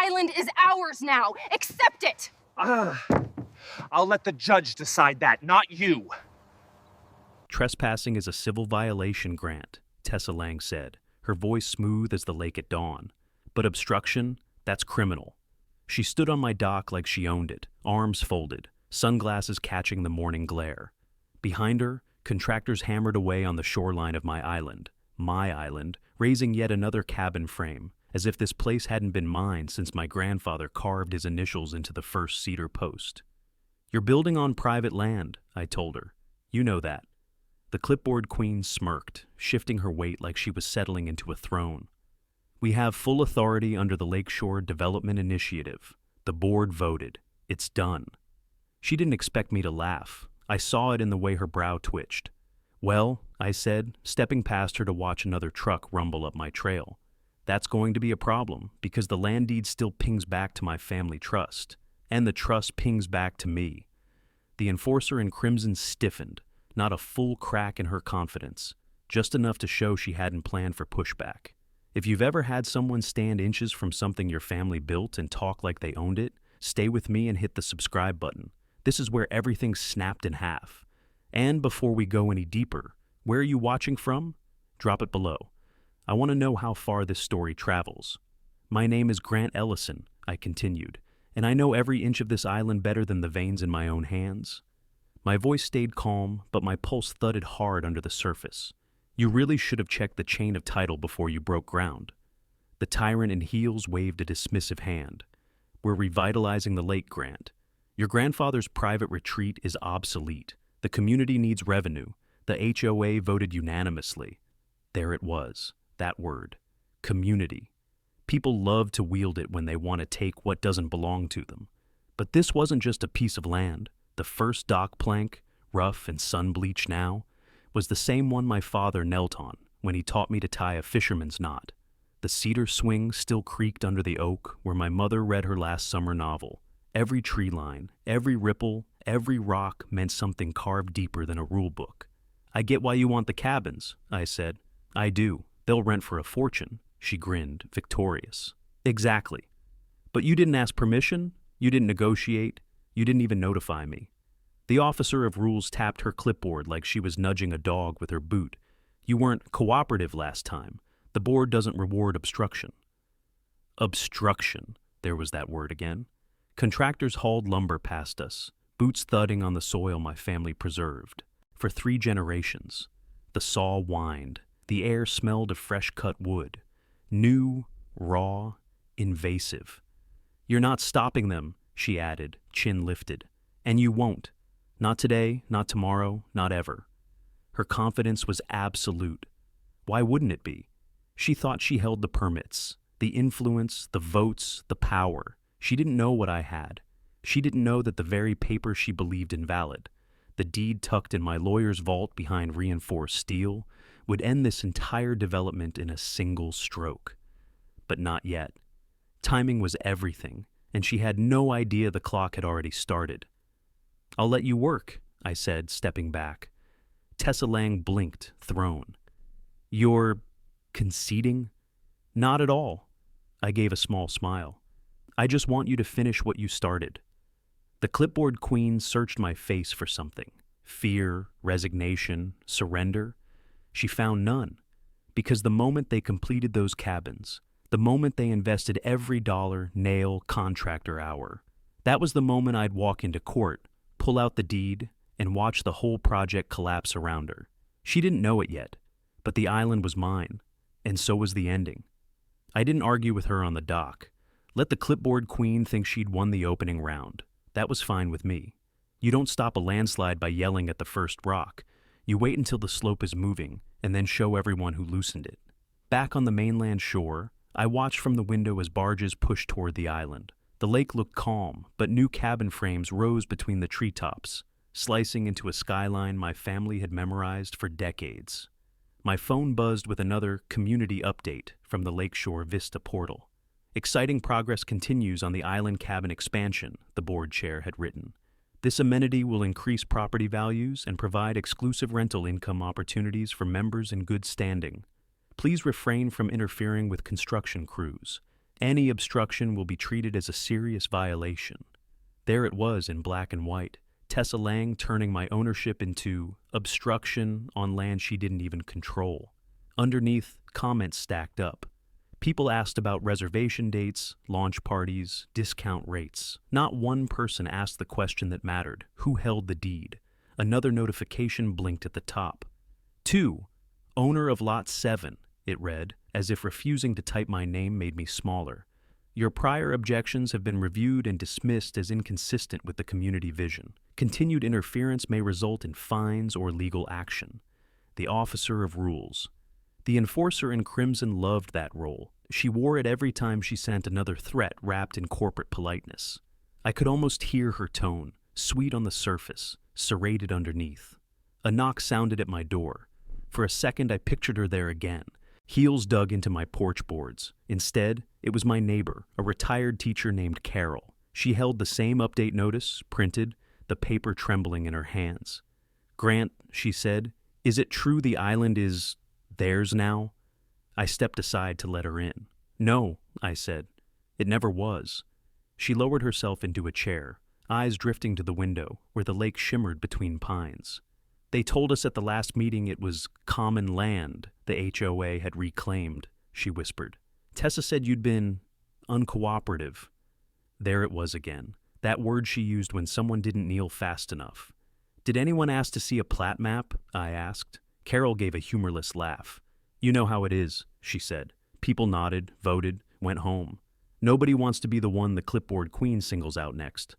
island is ours now. Accept it! I'll let the judge decide that, not you. Trespassing is a civil violation, Grant, Tessa Lang said, her voice smooth as the lake at dawn. But obstruction, that's criminal. She stood on my dock like she owned it, arms folded, sunglasses catching the morning glare. Behind her, contractors hammered away on the shoreline of my island, raising yet another cabin frame, as if this place hadn't been mine since my grandfather carved his initials into the first cedar post. You're building on private land, I told her. You know that. The clipboard queen smirked, shifting her weight like she was settling into a throne. We have full authority under the Lakeshore Development Initiative. The board voted. It's done. She didn't expect me to laugh. I saw it in the way her brow twitched. Well, I said, stepping past her to watch another truck rumble up my trail. That's going to be a problem, because the land deed still pings back to my family trust, and the trust pings back to me. The enforcer in crimson stiffened, not a full crack in her confidence, just enough to show she hadn't planned for pushback. If you've ever had someone stand inches from something your family built and talk like they owned it, stay with me and hit the subscribe button. This is where everything snapped in half. And before we go any deeper, where are you watching from? Drop it below. I want to know how far this story travels. My name is Grant Ellison, I continued, and I know every inch of this island better than the veins in my own hands. My voice stayed calm, but my pulse thudded hard under the surface. You really should have checked the chain of title before you broke ground. The tyrant in heels waved a dismissive hand. We're revitalizing the lake, Grant. Your grandfather's private retreat is obsolete. The community needs revenue. The HOA voted unanimously. There it was, that word. Community. People love to wield it when they want to take what doesn't belong to them. But this wasn't just a piece of land. The first dock plank, rough and sun-bleached now, was the same one my father knelt on when he taught me to tie a fisherman's knot. The cedar swing still creaked under the oak where my mother read her last summer novel. Every tree line, every ripple, every rock meant something carved deeper than a rule book. I get why you want the cabins, I said. I do. They'll rent for a fortune, she grinned, victorious. Exactly. But you didn't ask permission, you didn't negotiate, you didn't even notify me. The officer of rules tapped her clipboard like she was nudging a dog with her boot. You weren't cooperative last time. The board doesn't reward obstruction. Obstruction, there was that word again. Contractors hauled lumber past us, boots thudding on the soil my family preserved. For 3 generations. The saw whined. The air smelled of fresh-cut wood. New, raw, invasive. You're not stopping them, she added, chin lifted. And you won't. Not today, not tomorrow, not ever. Her confidence was absolute. Why wouldn't it be? She thought she held the permits, the influence, the votes, the power. She didn't know what I had. She didn't know that the very paper she believed invalid, the deed tucked in my lawyer's vault behind reinforced steel, would end this entire development in a single stroke. But not yet. Timing was everything, and she had no idea the clock had already started. I'll let you work, I said, stepping back. Tessa Lang blinked, thrown. You're conceding? Not at all. I gave a small smile. I just want you to finish what you started. The clipboard queen searched my face for something. Fear, resignation, surrender. She found none. Because the moment they completed those cabins, the moment they invested every dollar, nail, contractor hour, that was the moment I'd walk into court, pull out the deed, and watch the whole project collapse around her. She didn't know it yet, but the island was mine, and so was the ending. I didn't argue with her on the dock. Let the clipboard queen think she'd won the opening round. That was fine with me. You don't stop a landslide by yelling at the first rock. You wait until the slope is moving, and then show everyone who loosened it. Back on the mainland shore, I watched from the window as barges pushed toward the island. The lake looked calm, but new cabin frames rose between the treetops, slicing into a skyline my family had memorized for decades. My phone buzzed with another community update from the Lakeshore Vista portal. Exciting progress continues on the island cabin expansion, the board chair had written. This amenity will increase property values and provide exclusive rental income opportunities for members in good standing. Please refrain from interfering with construction crews. Any obstruction will be treated as a serious violation. There it was in black and white. Tessa Lang turning my ownership into obstruction on land she didn't even control. Underneath, comments stacked up. People asked about reservation dates, launch parties, discount rates. Not one person asked the question that mattered: who held the deed? Another notification blinked at the top. 2. Owner of Lot 7, it read, as if refusing to type my name made me smaller. Your prior objections have been reviewed and dismissed as inconsistent with the community vision. Continued interference may result in fines or legal action. The Officer of Rules. The enforcer in crimson loved that role. She wore it every time she sent another threat wrapped in corporate politeness. I could almost hear her tone, sweet on the surface, serrated underneath. A knock sounded at my door. For a second I pictured her there again, heels dug into my porch boards. Instead, it was my neighbor, a retired teacher named Carol. She held the same update notice, printed, the paper trembling in her hands. "Grant," she said, "is it true the island is theirs now?" I stepped aside to let her in. "No," I said. "It never was." She lowered herself into a chair, eyes drifting to the window, where the lake shimmered between pines. "They told us at the last meeting it was common land the HOA had reclaimed," she whispered. "Tessa said you'd been uncooperative." There it was again, that word she used when someone didn't kneel fast enough. "Did anyone ask to see a plat map?" I asked. Carol gave a humorless laugh. "You know how it is," she said. "People nodded, voted, went home. Nobody wants to be the one the clipboard queen singles out next."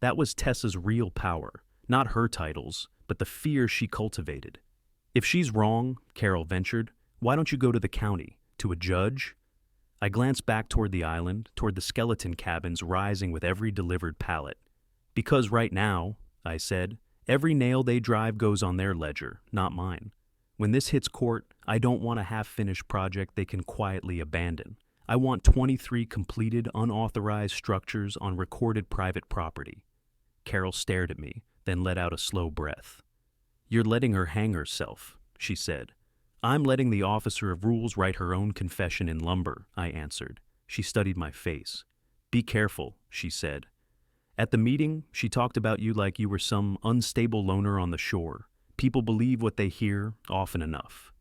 That was Tessa's real power, not her titles, but the fear she cultivated. "If she's wrong," Carol ventured, "why don't you go to the county, to a judge?" I glanced back toward the island, toward the skeleton cabins rising with every delivered pallet. "Because right now," I said, "every nail they drive goes on their ledger, not mine. When this hits court, I don't want a half-finished project they can quietly abandon. I want 23 completed, unauthorized structures on recorded private property." Carol stared at me, then let out a slow breath. "You're letting her hang herself," she said. "I'm letting the Officer of Rules write her own confession in lumber," I answered. She studied my face. "Be careful," she said. "At the meeting, she talked about you like you were some unstable loner on the shore. People believe what they hear often enough."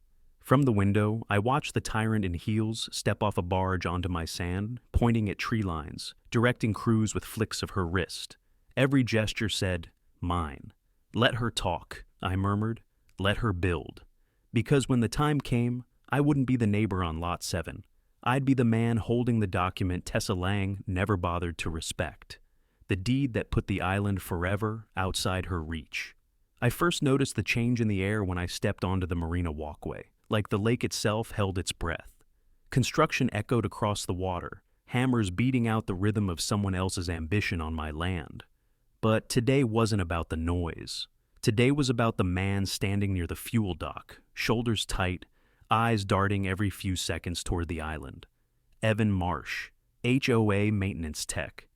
From the window, I watched the tyrant in heels step off a barge onto my sand, pointing at tree lines, directing crews with flicks of her wrist. Every gesture said, "Mine." "Let her talk," I murmured. "Let her build." Because when the time came, I wouldn't be the neighbor on Lot 7. I'd be the man holding the document Tessa Lang never bothered to respect. The deed that put the island forever outside her reach. I first noticed the change in the air when I stepped onto the marina walkway, like the lake itself held its breath. Construction echoed across the water, hammers beating out the rhythm of someone else's ambition on my land. But today wasn't about the noise. Today was about the man standing near the fuel dock, shoulders tight, eyes darting every few seconds toward the island. Evan Marsh, HOA maintenance tech,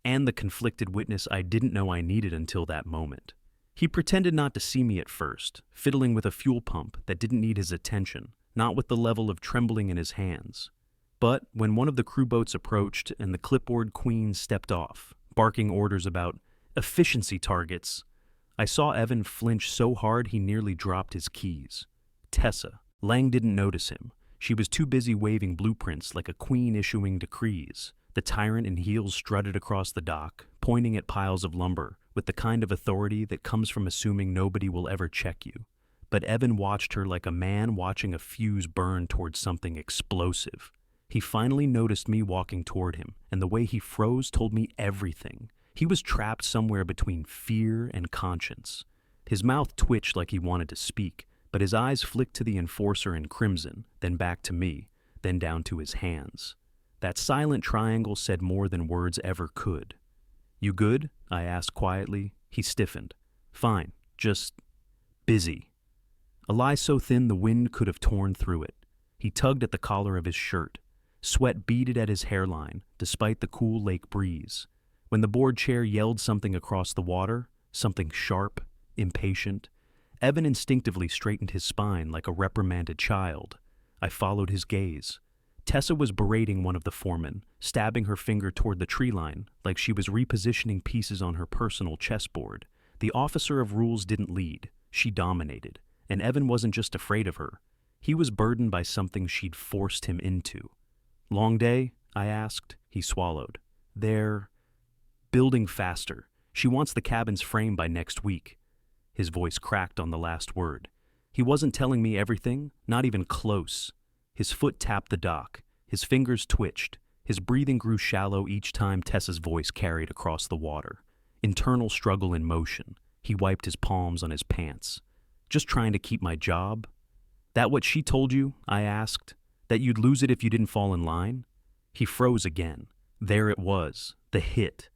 and the conflicted witness I didn't know I needed until that moment. He pretended not to see me at first, fiddling with a fuel pump that didn't need his attention, not with the level of trembling in his hands. But when one of the crew boats approached and the clipboard queen stepped off, barking orders about efficiency targets, I saw Evan flinch so hard he nearly dropped his keys. Tessa. Lang didn't notice him. She was too busy waving blueprints like a queen issuing decrees. The tyrant in heels strutted across the dock, pointing at piles of lumber, with the kind of authority that comes from assuming nobody will ever check you. But Evan watched her like a man watching a fuse burn towards something explosive. He finally noticed me walking toward him, and the way he froze told me everything. He was trapped somewhere between fear and conscience. His mouth twitched like he wanted to speak, but his eyes flicked to the enforcer in crimson, then back to me, then down to his hands. That silent triangle said more than words ever could. "You good?" I asked quietly. He stiffened. "Fine, just busy." A lie so thin the wind could have torn through it. He tugged at the collar of his shirt. Sweat beaded at his hairline, despite the cool lake breeze. When the board chair yelled something across the water, something sharp, impatient, Evan instinctively straightened his spine like a reprimanded child. I followed his gaze. Tessa was berating one of the foremen, stabbing her finger toward the tree line like she was repositioning pieces on her personal chessboard. The officer of rules didn't lead, she dominated, and Evan wasn't just afraid of her. He was burdened by something she'd forced him into. Long day? I asked. He swallowed. They're building faster. She wants the cabin's frame by next week. His voice cracked on the last word. He wasn't telling me everything, not even close. His foot tapped the dock. His fingers twitched. His breathing grew shallow each time Tessa's voice carried across the water. Internal struggle in motion. He wiped his palms on his pants. Just trying to keep my job? That what she told you? I asked. That you'd lose it if you didn't fall in line? He froze again. There it was. The hit.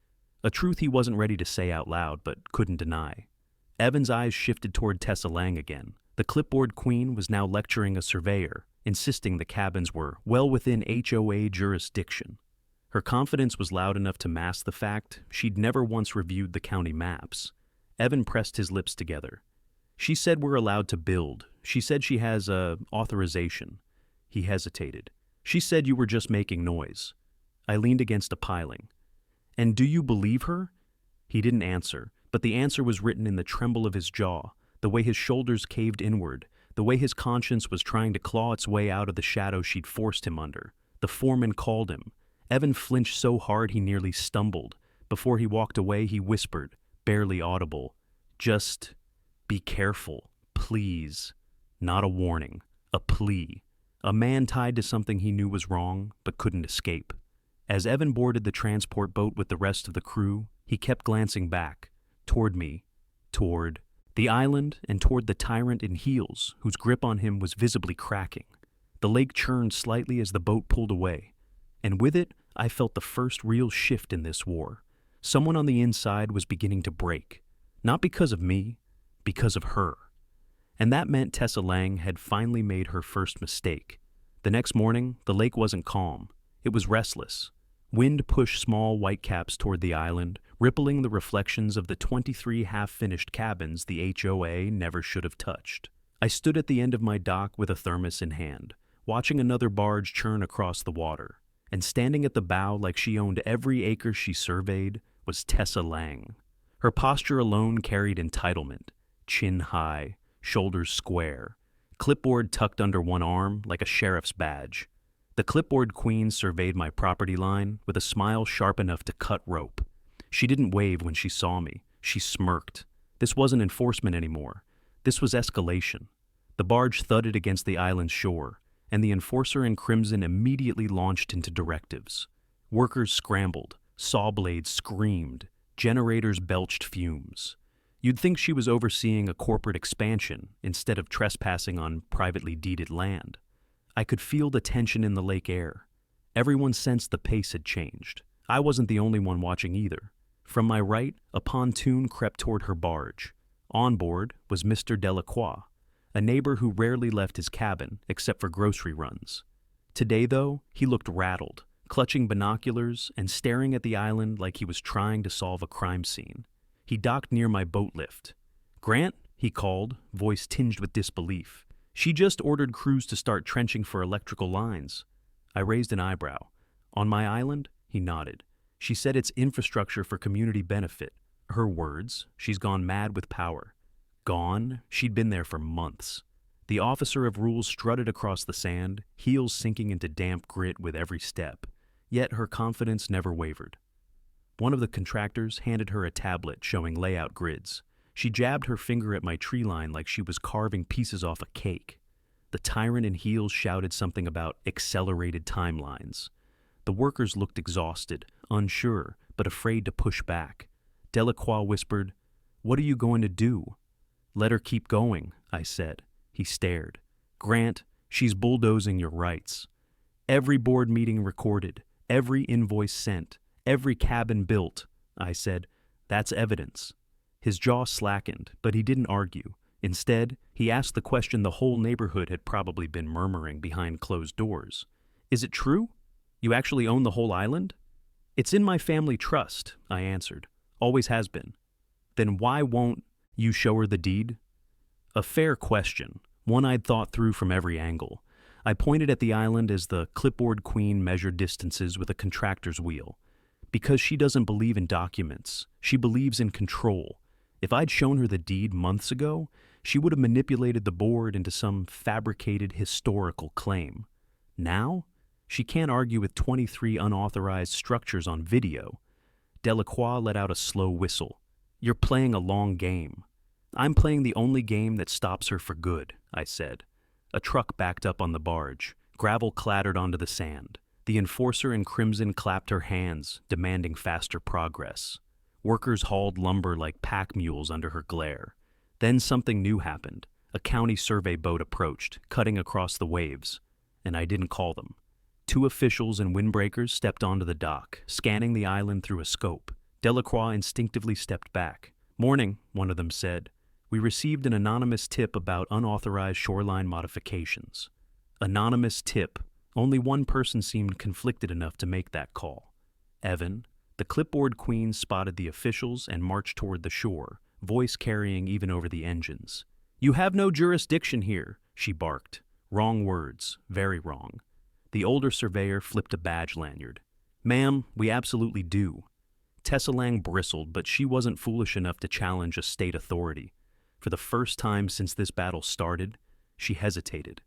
A truth he wasn't ready to say out loud, but couldn't deny. Evan's eyes shifted toward Tessa Lang again. The clipboard queen was now lecturing a surveyor, insisting the cabins were well within HOA jurisdiction. Her confidence was loud enough to mask the fact she'd never once reviewed the county maps. Evan pressed his lips together. She said we're allowed to build. She said she has authorization. He hesitated. She said you were just making noise. I leaned against a piling. And do you believe her? He didn't answer, but the answer was written in the tremble of his jaw, the way his shoulders caved inward, the way his conscience was trying to claw its way out of the shadow she'd forced him under. The foreman called him. Evan flinched so hard he nearly stumbled. Before he walked away, he whispered, barely audible, "Just be careful, please." Not a warning, a plea. A man tied to something he knew was wrong, but couldn't escape. As Evan boarded the transport boat with the rest of the crew, he kept glancing back, toward me, toward the island, and toward the tyrant in heels, whose grip on him was visibly cracking. The lake churned slightly as the boat pulled away, and with it, I felt the first real shift in this war. Someone on the inside was beginning to break, not because of me, because of her. And that meant Tessa Lang had finally made her first mistake. The next morning, the lake wasn't calm. It was restless. Wind pushed small whitecaps toward the island, rippling the reflections of the 23 half-finished cabins the HOA never should have touched. I stood at the end of my dock with a thermos in hand, watching another barge churn across the water. And standing at the bow like she owned every acre she surveyed was Tessa Lang. Her posture alone carried entitlement, chin high, shoulders square, clipboard tucked under one arm like a sheriff's badge. The clipboard queen surveyed my property line with a smile sharp enough to cut rope. She didn't wave when she saw me. She smirked. This wasn't enforcement anymore. This was escalation. The barge thudded against the island's shore, and the enforcer in crimson immediately launched into directives. Workers scrambled, saw blades screamed, generators belched fumes. You'd think she was overseeing a corporate expansion instead of trespassing on privately deeded land. I could feel the tension in the lake air. Everyone sensed the pace had changed. I wasn't the only one watching either. From my right, a pontoon crept toward her barge. On board was Mr. Delacroix, a neighbor who rarely left his cabin except for grocery runs. Today, though, he looked rattled, clutching binoculars and staring at the island like he was trying to solve a crime scene. He docked near my boat lift. "Grant," he called, voice tinged with disbelief. "She just ordered crews to start trenching for electrical lines." I raised an eyebrow. "On my island?" He nodded. "She said it's infrastructure for community benefit." Her words, she's gone mad with power. Gone? She'd been there for months. The officer of rules strutted across the sand, heels sinking into damp grit with every step. Yet her confidence never wavered. One of the contractors handed her a tablet showing layout grids. She jabbed her finger at my tree line like she was carving pieces off a cake. The tyrant in heels shouted something about accelerated timelines. The workers looked exhausted, unsure, but afraid to push back. Delacroix whispered, "What are you going to do?" "Let her keep going," I said. He stared. "Grant, she's bulldozing your rights. Every board meeting recorded, every invoice sent, every cabin built," I said. "That's evidence." His jaw slackened, but he didn't argue. Instead, he asked the question the whole neighborhood had probably been murmuring behind closed doors. "Is it true? You actually own the whole island?" "It's in my family trust," I answered. "Always has been." "Then why won't you show her the deed?" A fair question, one I'd thought through from every angle. I pointed at the island as the clipboard queen measured distances with a contractor's wheel. Because she doesn't believe in documents, she believes in control. If I'd shown her the deed months ago, she would have manipulated the board into some fabricated historical claim. Now, she can't argue with 23 unauthorized structures on video. Delacroix let out a slow whistle. You're playing a long game. I'm playing the only game that stops her for good, I said. A truck backed up on the barge. Gravel clattered onto the sand. The enforcer in crimson clapped her hands, demanding faster progress. Workers hauled lumber like pack mules under her glare. Then something new happened. A county survey boat approached, cutting across the waves. And I didn't call them. 2 officials and windbreakers stepped onto the dock, scanning the island through a scope. Delacroix instinctively stepped back. Morning, one of them said. We received an anonymous tip about unauthorized shoreline modifications. Anonymous tip. Only one person seemed conflicted enough to make that call. Evan. The clipboard queen spotted the officials and marched toward the shore, voice carrying even over the engines. You have no jurisdiction here, she barked. Wrong words. Very wrong. The older surveyor flipped a badge lanyard. Ma'am, we absolutely do. Tessa Lang bristled, but she wasn't foolish enough to challenge a state authority. For the first time since this battle started, she hesitated.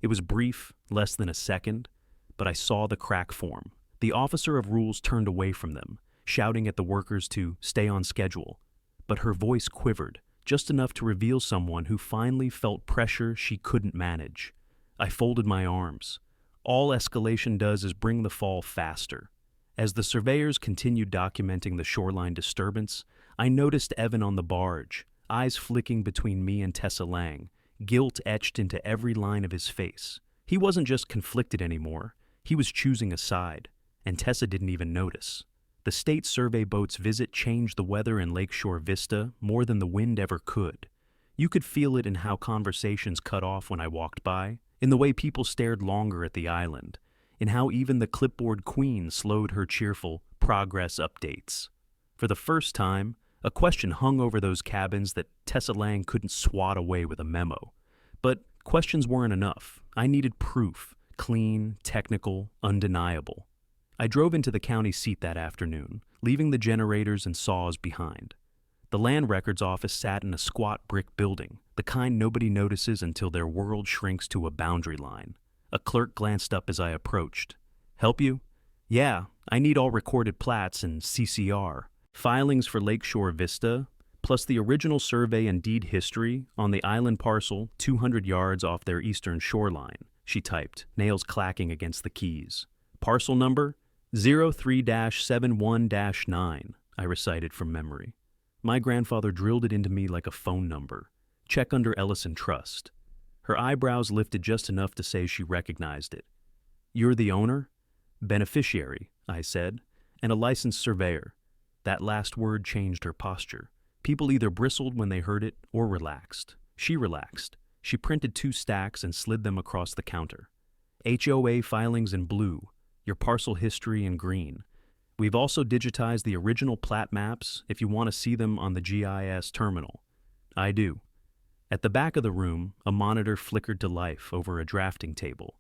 It was brief, less than a second, but I saw the crack form. The officer of rules turned away from them, shouting at the workers to stay on schedule. But her voice quivered, just enough to reveal someone who finally felt pressure she couldn't manage. I folded my arms. All escalation does is bring the fall faster. As the surveyors continued documenting the shoreline disturbance, I noticed Evan on the barge, eyes flicking between me and Tessa Lang, guilt etched into every line of his face. He wasn't just conflicted anymore, he was choosing a side, and Tessa didn't even notice. The state survey boat's visit changed the weather in Lakeshore Vista more than the wind ever could. You could feel it in how conversations cut off when I walked by, in the way people stared longer at the island, in how even the clipboard queen slowed her cheerful progress updates. For the first time, a question hung over those cabins that Tessa Lang couldn't swat away with a memo. But questions weren't enough. I needed proof, clean, technical, undeniable. I drove into the county seat that afternoon, leaving the generators and saws behind. The land records office sat in a squat brick building, the kind nobody notices until their world shrinks to a boundary line. A clerk glanced up as I approached. Help you? Yeah, I need all recorded plats and CCR. Filings for Lakeshore Vista, plus the original survey and deed history on the island parcel 200 yards off their eastern shoreline, she typed, nails clacking against the keys. Parcel number 03-71-9, I recited from memory. My grandfather drilled it into me like a phone number. Check under Ellison Trust. Her eyebrows lifted just enough to say she recognized it. You're the owner? Beneficiary, I said, and a licensed surveyor. That last word changed her posture. People either bristled when they heard it or relaxed. She relaxed. She printed 2 stacks and slid them across the counter. HOA filings in blue, your parcel history in green. We've also digitized the original plat maps if you want to see them on the GIS terminal. I do. At the back of the room, a monitor flickered to life over a drafting table.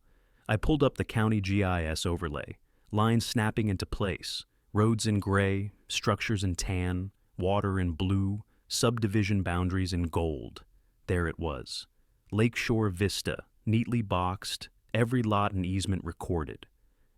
I pulled up the county GIS overlay, lines snapping into place, roads in gray, structures in tan, water in blue, subdivision boundaries in gold. There it was. Lakeshore Vista, neatly boxed, every lot and easement recorded.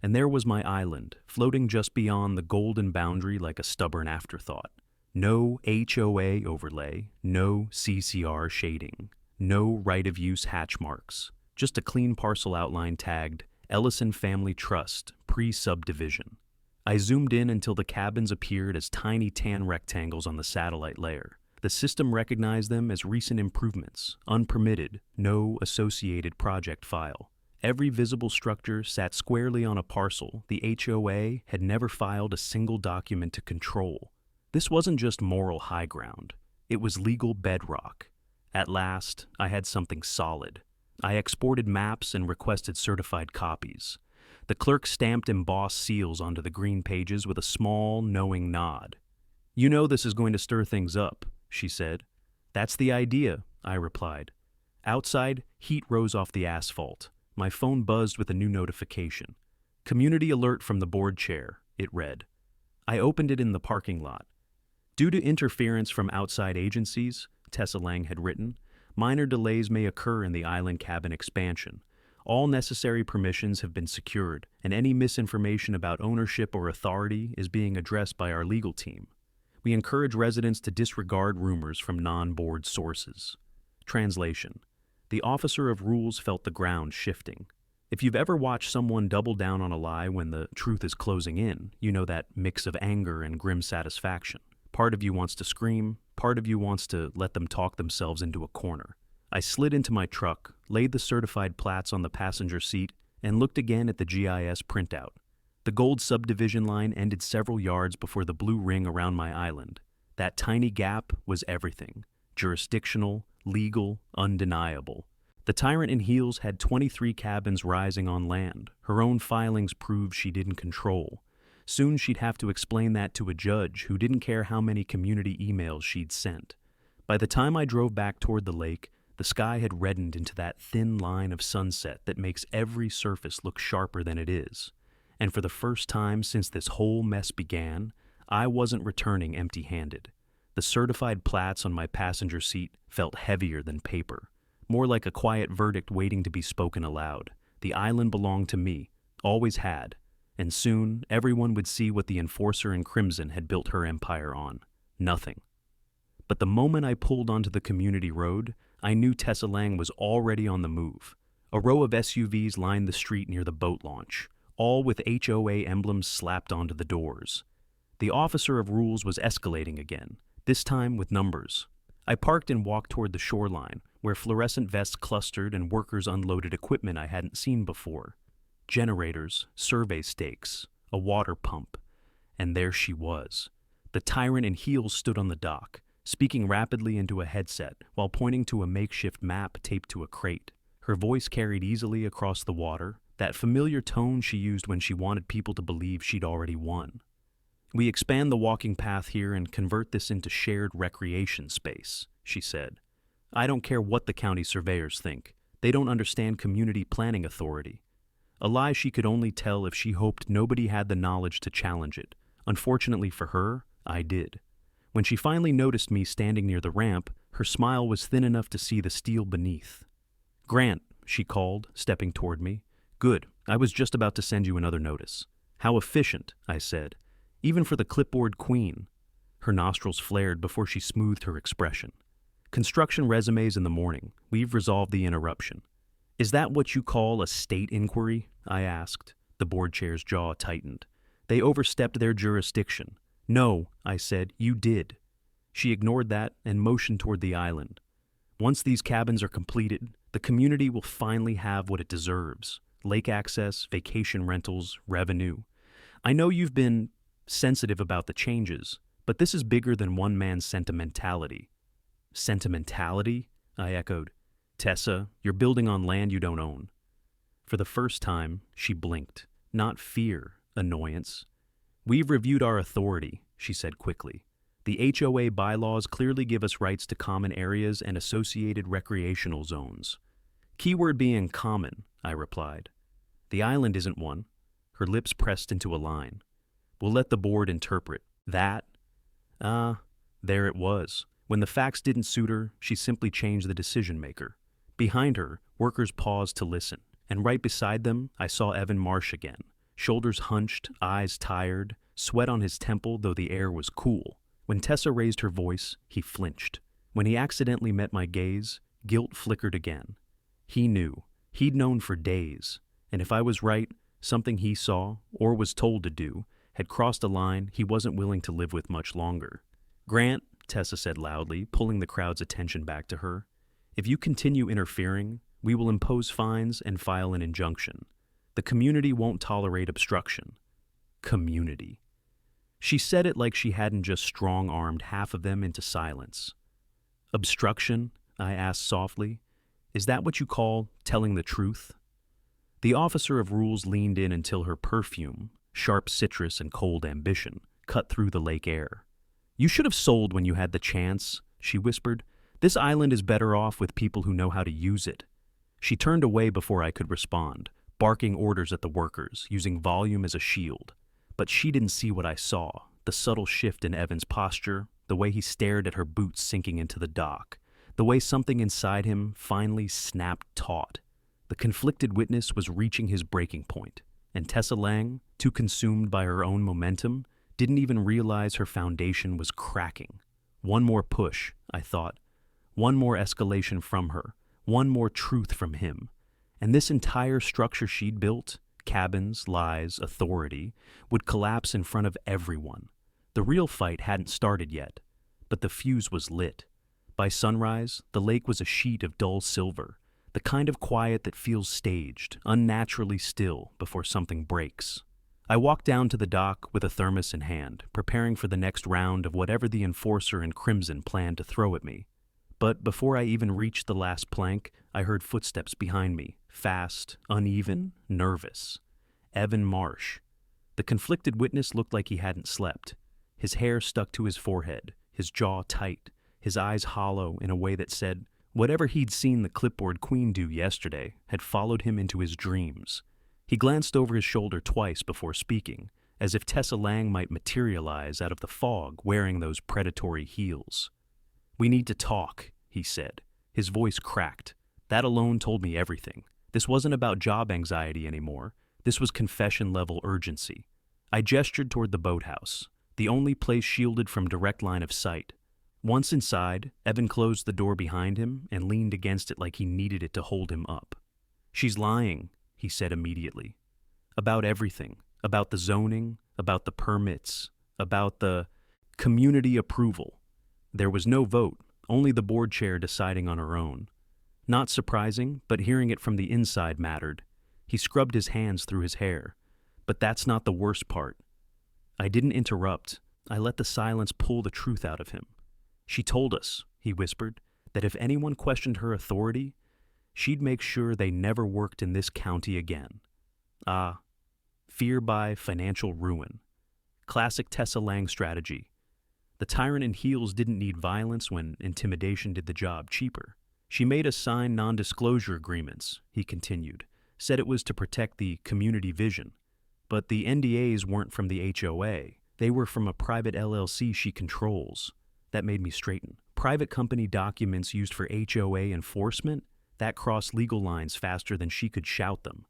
And there was my island, floating just beyond the golden boundary like a stubborn afterthought. No HOA overlay, no CCR shading, no right-of-use hatch marks, just a clean parcel outline tagged Ellison Family Trust, pre-subdivision. I zoomed in until the cabins appeared as tiny tan rectangles on the satellite layer. The system recognized them as recent improvements, unpermitted, no associated project file. Every visible structure sat squarely on a parcel the HOA had never filed a single document to control. This wasn't just moral high ground. It was legal bedrock. At last, I had something solid. I exported maps and requested certified copies. The clerk stamped embossed seals onto the green pages with a small, knowing nod. You know this is going to stir things up, she said. That's the idea, I replied. Outside, heat rose off the asphalt. My phone buzzed with a new notification. Community alert from the board chair, it read. I opened it in the parking lot. Due to interference from outside agencies, Tessa Lang had written, minor delays may occur in the island cabin expansion. All necessary permissions have been secured, and any misinformation about ownership or authority is being addressed by our legal team. We encourage residents to disregard rumors from non-board sources. Translation. The officer of rules felt the ground shifting. If you've ever watched someone double down on a lie when the truth is closing in, you know that mix of anger and grim satisfaction. Part of you wants to scream, part of you wants to let them talk themselves into a corner. I slid into my truck, laid the certified plats on the passenger seat, and looked again at the GIS printout. The gold subdivision line ended several yards before the blue ring around my island. That tiny gap was everything. Jurisdictional, legal, undeniable. The tyrant in heels had 23 cabins rising on land. Her own filings proved she didn't control. Soon she'd have to explain that to a judge who didn't care how many community emails she'd sent. By the time I drove back toward the lake, the sky had reddened into that thin line of sunset that makes every surface look sharper than it is. And for the first time since this whole mess began, I wasn't returning empty-handed. The certified plats on my passenger seat felt heavier than paper, more like a quiet verdict waiting to be spoken aloud. The island belonged to me, always had, and soon everyone would see what the enforcer in crimson had built her empire on. Nothing. But the moment I pulled onto the community road, I knew Tessa Lang was already on the move. A row of SUVs lined the street near the boat launch, all with HOA emblems slapped onto the doors. The officer of rules was escalating again, this time with numbers. I parked and walked toward the shoreline, where fluorescent vests clustered and workers unloaded equipment I hadn't seen before. Generators, survey stakes, a water pump. And there she was. The tyrant in heels stood on the dock, speaking rapidly into a headset while pointing to a makeshift map taped to a crate. Her voice carried easily across the water, that familiar tone she used when she wanted people to believe she'd already won. We expand the walking path here and convert this into shared recreation space, she said. I don't care what the county surveyors think. They don't understand community planning authority. A lie she could only tell if she hoped nobody had the knowledge to challenge it. Unfortunately for her, I did. When she finally noticed me standing near the ramp, her smile was thin enough to see the steel beneath. Grant, she called, stepping toward me. Good, I was just about to send you another notice. How efficient, I said. Even for the clipboard queen. Her nostrils flared before she smoothed her expression. Construction resumes in the morning. We've resolved the interruption. Is that what you call a state inquiry? I asked. The board chair's jaw tightened. They overstepped their jurisdiction. No, I said, you did. She ignored that and motioned toward the island. Once these cabins are completed, the community will finally have what it deserves. Lake access, vacation rentals, revenue. I know you've been sensitive about the changes, but this is bigger than one man's sentimentality. Sentimentality? I echoed. Tessa, you're building on land you don't own. For the first time, she blinked. Not fear, annoyance. We've reviewed our authority, she said quickly. The HOA bylaws clearly give us rights to common areas and associated recreational zones. Keyword being common, I replied. The island isn't one. Her lips pressed into a line. We'll let the board interpret. That? There it was. When the facts didn't suit her, she simply changed the decision maker. Behind her, workers paused to listen, and right beside them, I saw Evan Marsh again. Shoulders hunched, eyes tired, sweat on his temple though the air was cool. When Tessa raised her voice, he flinched. When he accidentally met my gaze, guilt flickered again. He knew. He'd known for days. And if I was right, something he saw, or was told to do, had crossed a line he wasn't willing to live with much longer. Grant, Tessa said loudly, pulling the crowd's attention back to her, if you continue interfering, we will impose fines and file an injunction. The community won't tolerate obstruction. Community. She said it like she hadn't just strong-armed half of them into silence. Obstruction? I asked softly. Is that what you call telling the truth? The officer of rules leaned in until her perfume, sharp citrus and cold ambition, cut through the lake air. You should have sold when you had the chance, she whispered. This island is better off with people who know how to use it. She turned away before I could respond, barking orders at the workers, using volume as a shield. But she didn't see what I saw, the subtle shift in Evan's posture, the way he stared at her boots sinking into the dock, the way something inside him finally snapped taut. The conflicted witness was reaching his breaking point, and Tessa Lang, too consumed by her own momentum, didn't even realize her foundation was cracking. One more push, I thought. One more escalation from her. One more truth from him. And this entire structure she'd built, cabins, lies, authority, would collapse in front of everyone. The real fight hadn't started yet, but the fuse was lit. By sunrise, the lake was a sheet of dull silver, the kind of quiet that feels staged, unnaturally still before something breaks. I walked down to the dock with a thermos in hand, preparing for the next round of whatever the enforcer in crimson planned to throw at me. But before I even reached the last plank, I heard footsteps behind me, fast, uneven, nervous. Evan Marsh. The conflicted witness looked like he hadn't slept. His hair stuck to his forehead, his jaw tight, his eyes hollow in a way that said whatever he'd seen the clipboard queen do yesterday had followed him into his dreams. He glanced over his shoulder twice before speaking, as if Tessa Lang might materialize out of the fog wearing those predatory heels. "We need to talk," he said. His voice cracked. That alone told me everything. This wasn't about job anxiety anymore. This was confession-level urgency. I gestured toward the boathouse, the only place shielded from direct line of sight. Once inside, Evan closed the door behind him and leaned against it like he needed it to hold him up. "She's lying," he said immediately. "About everything. About the zoning, about the permits, about the community approval." There was no vote, only the board chair deciding on her own. Not surprising, but hearing it from the inside mattered. He scrubbed his hands through his hair. But that's not the worst part. I didn't interrupt. I let the silence pull the truth out of him. "She told us," he whispered, "that if anyone questioned her authority, she'd make sure they never worked in this county again." Ah, fear by financial ruin. Classic Tessa Lang strategy. The tyrant in heels didn't need violence when intimidation did the job cheaper. "She made us sign non-disclosure agreements," he continued, said it was to protect the community vision. But the NDAs weren't from the HOA. They were from a private LLC she controls. That made me straighten. Private company documents used for HOA enforcement? That crossed legal lines faster than she could shout them.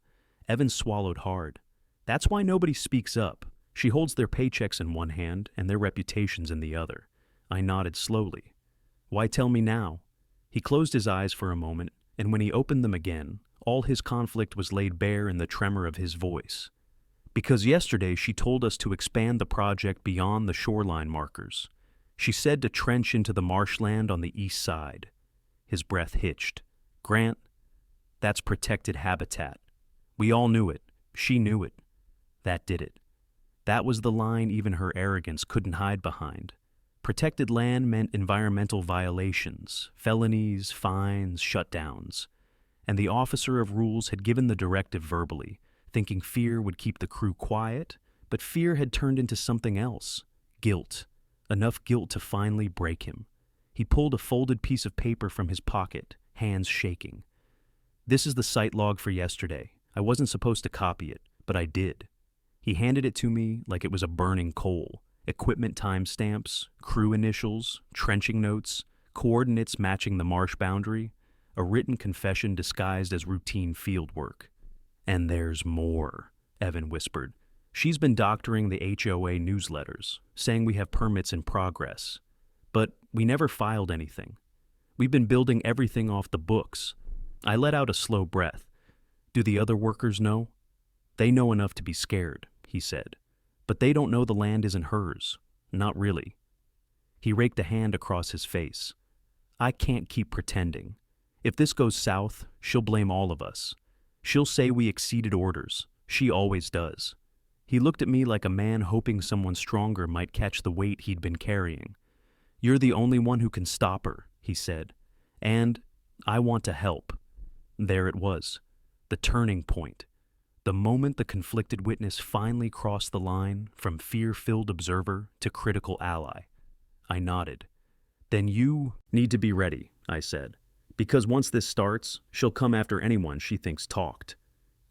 Evan swallowed hard. "That's why nobody speaks up. She holds their paychecks in one hand and their reputations in the other." I nodded slowly. "Why tell me now?" He closed his eyes for a moment, and when he opened them again, all his conflict was laid bare in the tremor of his voice. "Because yesterday she told us to expand the project beyond the shoreline markers. She said to trench into the marshland on the east side." His breath hitched. "Grant, that's protected habitat. We all knew it. She knew it. That did it. That was the line even her arrogance couldn't hide behind. Protected land meant environmental violations, felonies, fines, shutdowns. And the officer of rules had given the directive verbally, thinking fear would keep the crew quiet, but fear had turned into something else. Guilt. Enough guilt to finally break him. He pulled a folded piece of paper from his pocket, hands shaking. "This is the site log for yesterday. I wasn't supposed to copy it, but I did." He handed it to me like it was a burning coal. Equipment timestamps, crew initials, trenching notes, coordinates matching the marsh boundary, a written confession disguised as routine field work. "And there's more," Evan whispered. "She's been doctoring the HOA newsletters, saying we have permits in progress. But we never filed anything. We've been building everything off the books." I let out a slow breath. "Do the other workers know?" "They know enough to be scared," he said. "But they don't know the land isn't hers. Not really." He raked a hand across his face. "I can't keep pretending. If this goes south, she'll blame all of us. She'll say we exceeded orders. She always does." He looked at me like a man hoping someone stronger might catch the weight he'd been carrying. "You're the only one who can stop her," he said. "And I want to help." There it was. The turning point. The moment the conflicted witness finally crossed the line from fear-filled observer to critical ally. I nodded. "Then you need to be ready," I said. Because once this starts, she'll come after anyone she thinks talked.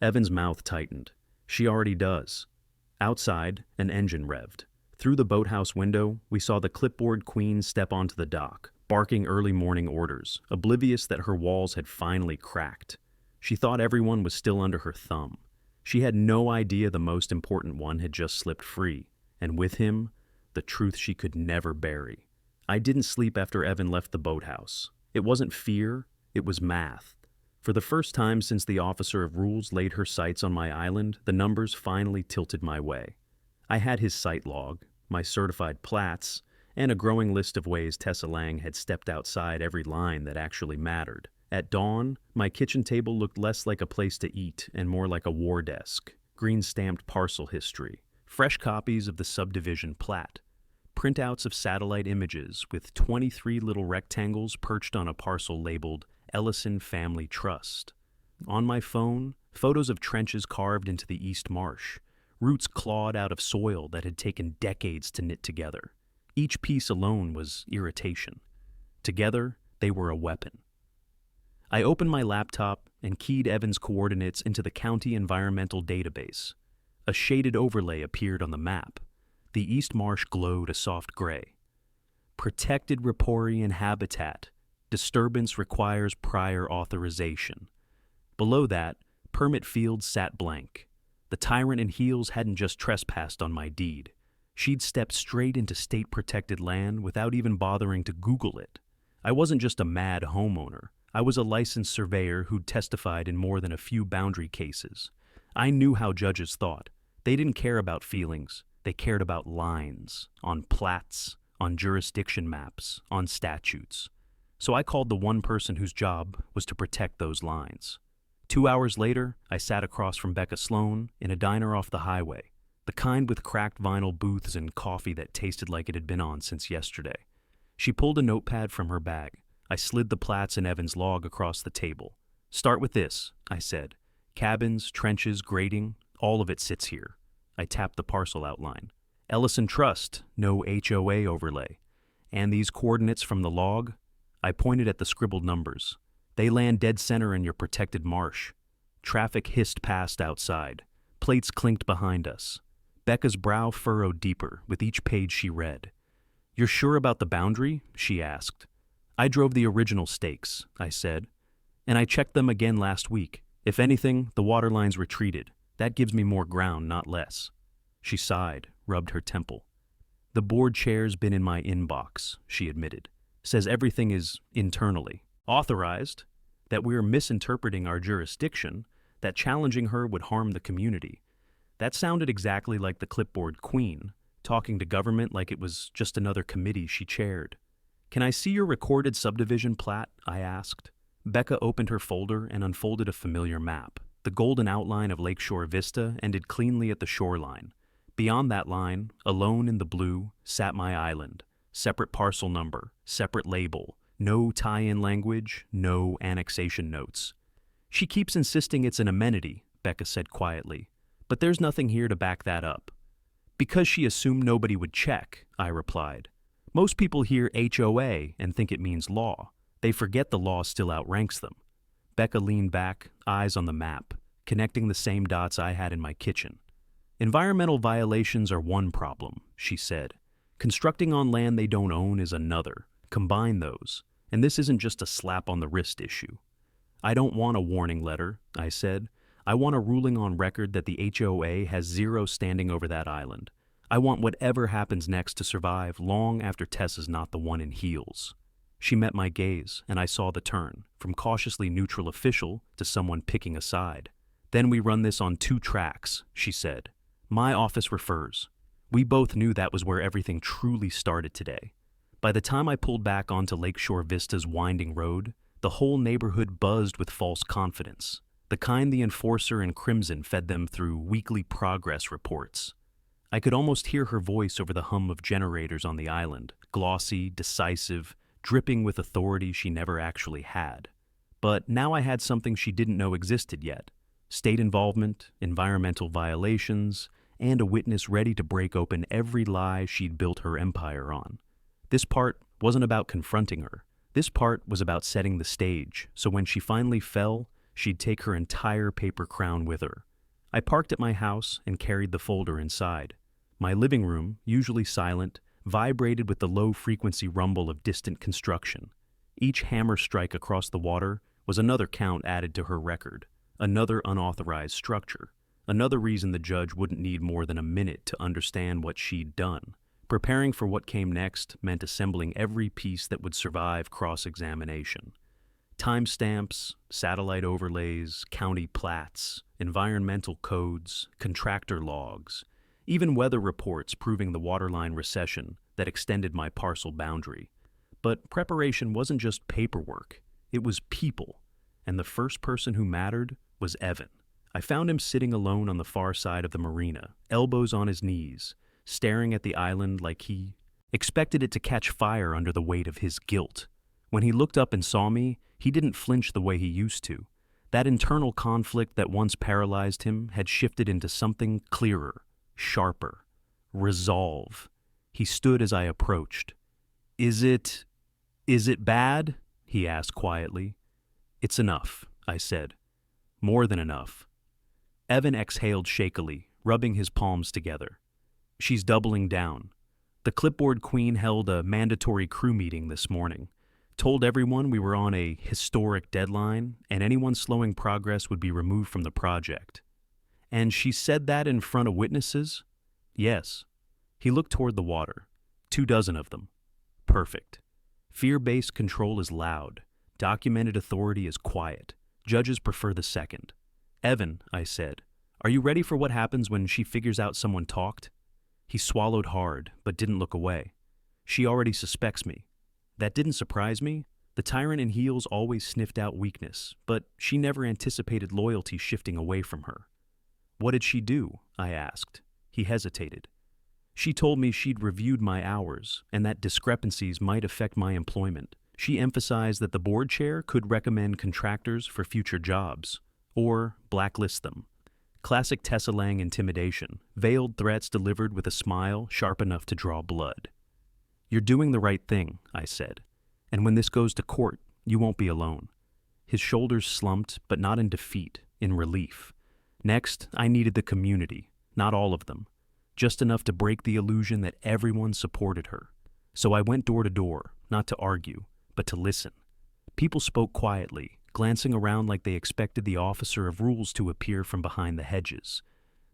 Evan's mouth tightened. She already does. Outside, an engine revved. Through the boathouse window, we saw the clipboard queen step onto the dock, barking early morning orders, oblivious that her walls had finally cracked. She thought everyone was still under her thumb. She had no idea the most important one had just slipped free, and with him, the truth she could never bury. I didn't sleep after Evan left the boathouse. It wasn't fear, it was math. For the first time since the officer of rules laid her sights on my island, the numbers finally tilted my way. I had his site log, my certified plats, and a growing list of ways Tessa Lang had stepped outside every line that actually mattered. At dawn, my kitchen table looked less like a place to eat and more like a war desk. Green-stamped parcel history, fresh copies of the subdivision plat, printouts of satellite images with 23 little rectangles perched on a parcel labeled Ellison Family Trust. On my phone, photos of trenches carved into the East Marsh, roots clawed out of soil that had taken decades to knit together. Each piece alone was irritation. Together, they were a weapon. I opened my laptop and keyed Evan's coordinates into the county environmental database. A shaded overlay appeared on the map. The East Marsh glowed a soft gray. Protected riparian habitat. Disturbance requires prior authorization. Below that, permit fields sat blank. The tyrant in heels hadn't just trespassed on my deed. She'd stepped straight into state-protected land without even bothering to Google it. I wasn't just a mad homeowner. I was a licensed surveyor who'd testified in more than a few boundary cases. I knew how judges thought. They didn't care about feelings. They cared about lines, on plats, on jurisdiction maps, on statutes. So I called the one person whose job was to protect those lines. 2 hours later, I sat across from Becca Sloan in a diner off the highway, the kind with cracked vinyl booths and coffee that tasted like it had been on since yesterday. She pulled a notepad from her bag. I slid the plats and Evan's log across the table. "Start with this," I said. "Cabins, trenches, grading, all of it sits here." I tapped the parcel outline. "Ellison Trust, no HOA overlay. And these coordinates from the log?" I pointed at the scribbled numbers. "They land dead center in your protected marsh." Traffic hissed past outside. Plates clinked behind us. Becca's brow furrowed deeper with each page she read. "You're sure about the boundary?" she asked. "I drove the original stakes," I said. "And I checked them again last week. If anything, the water lines retreated. That gives me more ground, not less." She sighed, rubbed her temple. "The board chair's been in my inbox," she admitted. "Says everything is internally authorized, that we're misinterpreting our jurisdiction, that challenging her would harm the community." That sounded exactly like the clipboard queen, talking to government like it was just another committee she chaired. "Can I see your recorded subdivision plat?" I asked. Becca opened her folder and unfolded a familiar map. The golden outline of Lakeshore Vista ended cleanly at the shoreline. Beyond that line, alone in the blue, sat my island. Separate parcel number, separate label, no tie-in language, no annexation notes. "She keeps insisting it's an amenity," Becca said quietly, "but there's nothing here to back that up." "Because she assumed nobody would check," I replied. "Most people hear HOA and think it means law. They forget the law still outranks them." Becca leaned back, eyes on the map, connecting the same dots I had in my kitchen. "Environmental violations are one problem," she said. "Constructing on land they don't own is another. Combine those, and this isn't just a slap on the wrist issue." "I don't want a warning letter," I said. "I want a ruling on record that the HOA has zero standing over that island. I want whatever happens next to survive long after Tessa's not the one in heels." She met my gaze, and I saw the turn, from cautiously neutral official to someone picking a side. "Then we run this on 2 tracks," she said. "My office refers." We both knew that was where everything truly started today. By the time I pulled back onto Lakeshore Vista's winding road, the whole neighborhood buzzed with false confidence, the kind the enforcer in crimson fed them through weekly progress reports. I could almost hear her voice over the hum of generators on the island, glossy, decisive, dripping with authority she never actually had. But now I had something she didn't know existed yet: state involvement, environmental violations, and a witness ready to break open every lie she'd built her empire on. This part wasn't about confronting her. This part was about setting the stage, so when she finally fell, she'd take her entire paper crown with her. I parked at my house and carried the folder inside. My living room, usually silent, vibrated with the low-frequency rumble of distant construction. Each hammer strike across the water was another count added to her record, another unauthorized structure, another reason the judge wouldn't need more than a minute to understand what she'd done. Preparing for what came next meant assembling every piece that would survive cross-examination. Timestamps, satellite overlays, county plats, environmental codes, contractor logs, even weather reports proving the waterline recession that extended my parcel boundary. But preparation wasn't just paperwork, it was people, and the first person who mattered was Evan. I found him sitting alone on the far side of the marina, elbows on his knees, staring at the island like he expected it to catch fire under the weight of his guilt. When he looked up and saw me, he didn't flinch the way he used to. That internal conflict that once paralyzed him had shifted into something clearer, sharper. Resolve. He stood as I approached. Is it bad?" he asked quietly. "It's enough," I said. "More than enough." Evan exhaled shakily, rubbing his palms together. "She's doubling down. The clipboard queen held a mandatory crew meeting this morning, told everyone we were on a historic deadline and anyone slowing progress would be removed from the project. And she said that in front of witnesses?" "Yes." He looked toward the water. 24 of them. "Perfect. Fear-based control is loud. Documented authority is quiet. Judges prefer the second." "Evan," I said, "are you ready for what happens when she figures out someone talked?" He swallowed hard, but didn't look away. "She already suspects me." That didn't surprise me. The tyrant in heels always sniffed out weakness, but she never anticipated loyalty shifting away from her. "What did she do?" I asked. He hesitated. "She told me she'd reviewed my hours, and that discrepancies might affect my employment. She emphasized that the board chair could recommend contractors for future jobs, or blacklist them. Classic Tessa Lang intimidation, veiled threats delivered with a smile sharp enough to draw blood. "You're doing the right thing," I said, "and when this goes to court, you won't be alone." His shoulders slumped, but not in defeat, in relief. Next, I needed the community, not all of them, just enough to break the illusion that everyone supported her. So I went door to door, not to argue, but to listen. People spoke quietly, glancing around like they expected the officer of rules to appear from behind the hedges.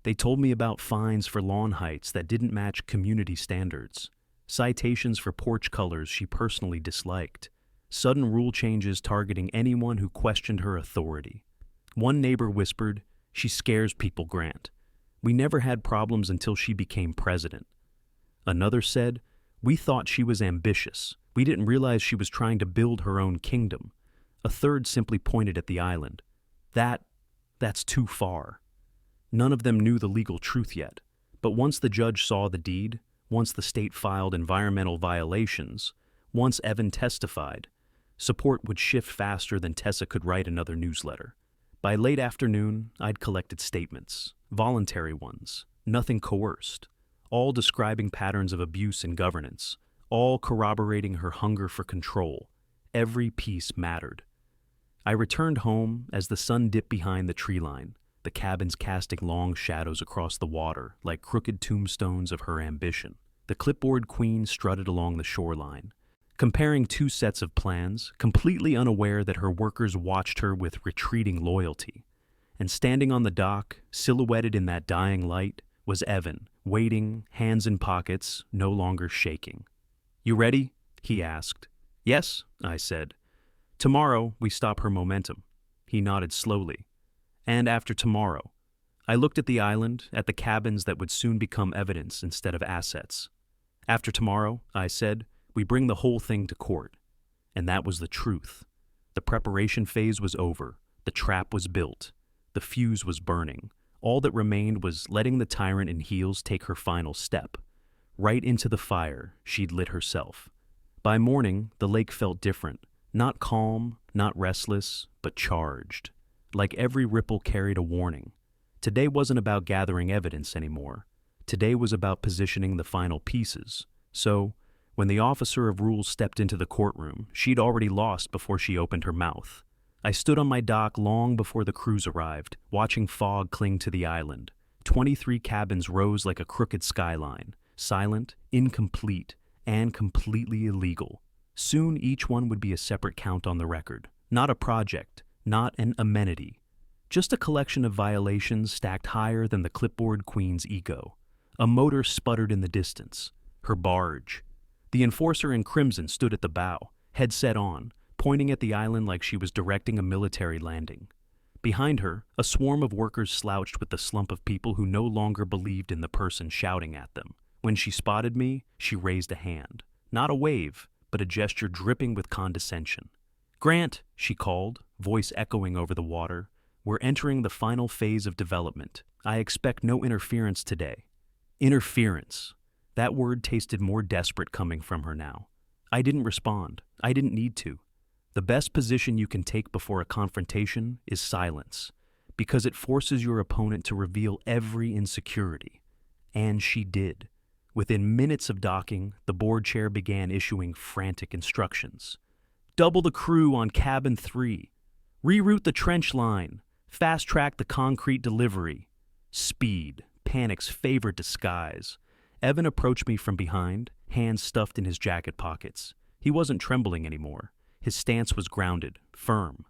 They told me about fines for lawn heights that didn't match community standards, citations for porch colors she personally disliked, sudden rule changes targeting anyone who questioned her authority. One neighbor whispered, "She scares people, Grant. We never had problems until she became president." Another said, "We thought she was ambitious. We didn't realize she was trying to build her own kingdom." A third simply pointed at the island. That's too far." None of them knew the legal truth yet, but once the judge saw the deed, once the state filed environmental violations, once Evan testified, support would shift faster than Tessa could write another newsletter. By late afternoon, I'd collected statements, voluntary ones, nothing coerced, all describing patterns of abuse and governance, all corroborating her hunger for control. Every piece mattered. I returned home as the sun dipped behind the tree line, the cabins casting long shadows across the water like crooked tombstones of her ambition. The clipboard queen strutted along the shoreline, comparing two sets of plans, completely unaware that her workers watched her with retreating loyalty. And standing on the dock, silhouetted in that dying light, was Evan, waiting, hands in pockets, no longer shaking. "You ready?" he asked. "Yes," I said. "Tomorrow, we stop her momentum." He nodded slowly. "And after tomorrow." I looked at the island, at the cabins that would soon become evidence instead of assets. "After tomorrow," I said, "we bring the whole thing to court." And that was the truth. The preparation phase was over. The trap was built. The fuse was burning. All that remained was letting the tyrant in heels take her final step. Right into the fire she'd lit herself. By morning, the lake felt different. Not calm, not restless, but charged. Like every ripple carried a warning. Today wasn't about gathering evidence anymore. Today was about positioning the final pieces. So, When the officer of rules stepped into the courtroom, she'd already lost before she opened her mouth. I stood on my dock long before the crews arrived, watching fog cling to the island. 23 cabins rose like a crooked skyline, silent, incomplete, and completely illegal. Soon each one would be a separate count on the record. Not a project, not an amenity. Just a collection of violations stacked higher than the clipboard queen's ego. A motor sputtered in the distance. Her barge. The enforcer in crimson stood at the bow, headset on, pointing at the island like she was directing a military landing. Behind her, a swarm of workers slouched with the slump of people who no longer believed in the person shouting at them. When she spotted me, she raised a hand. Not a wave, but a gesture dripping with condescension. "Grant," she called, voice echoing over the water. "We're entering the final phase of development. I expect no interference today." Interference. That word tasted more desperate coming from her now. I didn't respond. I didn't need to. The best position you can take before a confrontation is silence, because it forces your opponent to reveal every insecurity. And she did. Within minutes of docking, the board chair began issuing frantic instructions. "Double the crew on cabin 3. Reroute the trench line. Fast-track the concrete delivery." Speed, panic's favorite disguise. Evan approached me from behind, hands stuffed in his jacket pockets. He wasn't trembling anymore. His stance was grounded, firm.